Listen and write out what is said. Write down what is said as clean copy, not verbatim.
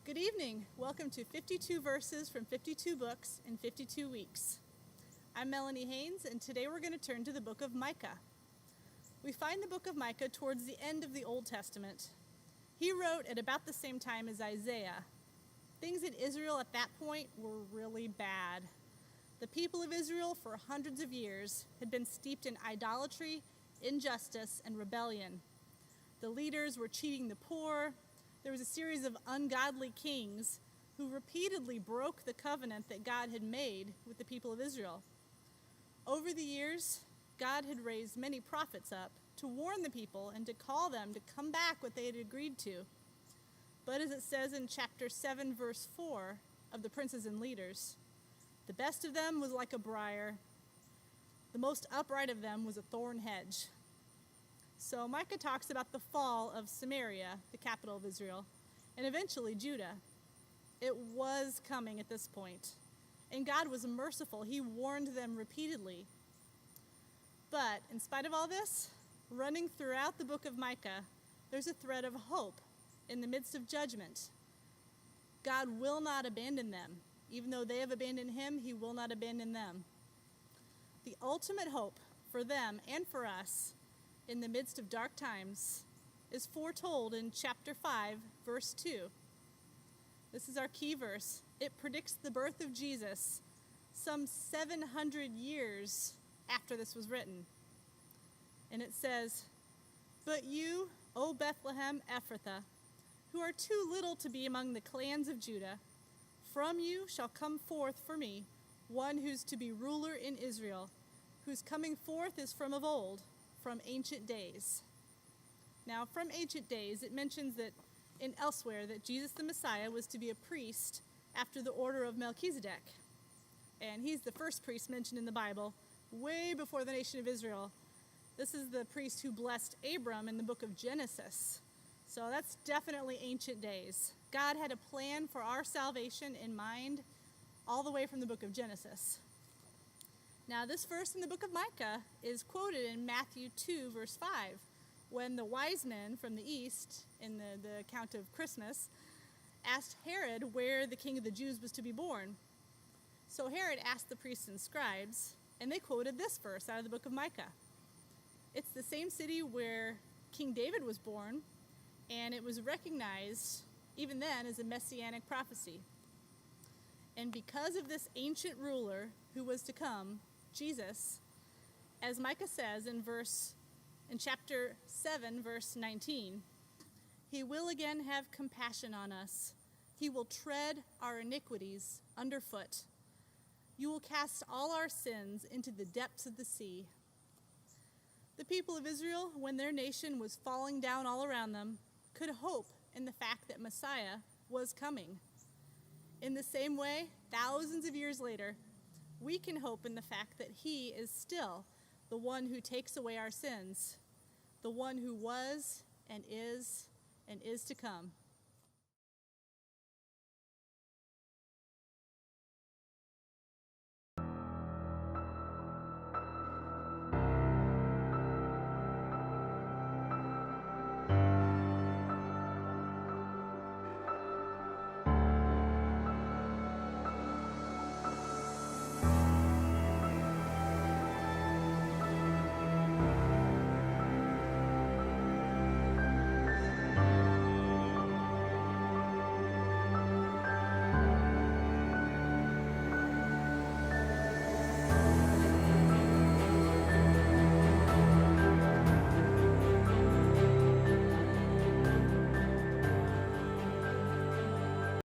Good evening. Welcome to 52 verses from 52 books in 52 weeks. I'm Melanie Haynes, and today we're going to turn to the book of Micah. We find the book of Micah towards the end of the Old Testament. He wrote at about the same time as Isaiah. Things in Israel at that point were really bad. The people of Israel for hundreds of years had been steeped in idolatry, injustice, and rebellion. The leaders were cheating the poor. There was a series of ungodly kings who repeatedly broke the covenant that God had made with the people of Israel. Over the years, God had raised many prophets up to warn the people and to call them to come back what they had agreed to. But as it says in chapter 7, verse 4 of the Princes and Leaders, the best of them was like a briar. The most upright of them was a thorn hedge. So Micah talks about the fall of Samaria, the capital of Israel, and eventually Judah. It was coming at this point, and God was merciful. He warned them repeatedly. But in spite of all this, running throughout the book of Micah, there's a thread of hope in the midst of judgment. God will not abandon them. Even though they have abandoned him, he will not abandon them. The ultimate hope for them and for us in the midst of dark times is foretold in chapter 5, verse 2. This is our key verse. It predicts the birth of Jesus some 700 years after this was written. And it says, "But you, O Bethlehem Ephrathah, who are too little to be among the clans of Judah, from you shall come forth for me one who's to be ruler in Israel, whose coming forth is from of old, from ancient days." Now, from ancient days, it mentions that in elsewhere that Jesus the Messiah was to be a priest after the order of Melchizedek. And he's the first priest mentioned in the Bible, way before the nation of Israel. This is the priest who blessed Abram in the book of Genesis. So that's definitely ancient days. God had a plan for our salvation in mind all the way from the book of Genesis. Now, this verse in the book of Micah is quoted in Matthew 2, verse 5, when the wise men from the east, in the account of Christmas, asked Herod where the king of the Jews was to be born. So Herod asked the priests and scribes, and they quoted this verse out of the book of Micah. It's the same city where King David was born, and it was recognized even then as a messianic prophecy. And because of this ancient ruler who was to come, Jesus, as Micah says in chapter 7, verse 19, he will again have compassion on us. He will tread our iniquities underfoot. You will cast all our sins into the depths of the sea. The people of Israel, when their nation was falling down all around them, could hope in the fact that Messiah was coming. In the same way, thousands of years later, we can hope in the fact that he is still the one who takes away our sins, the one who was and is to come.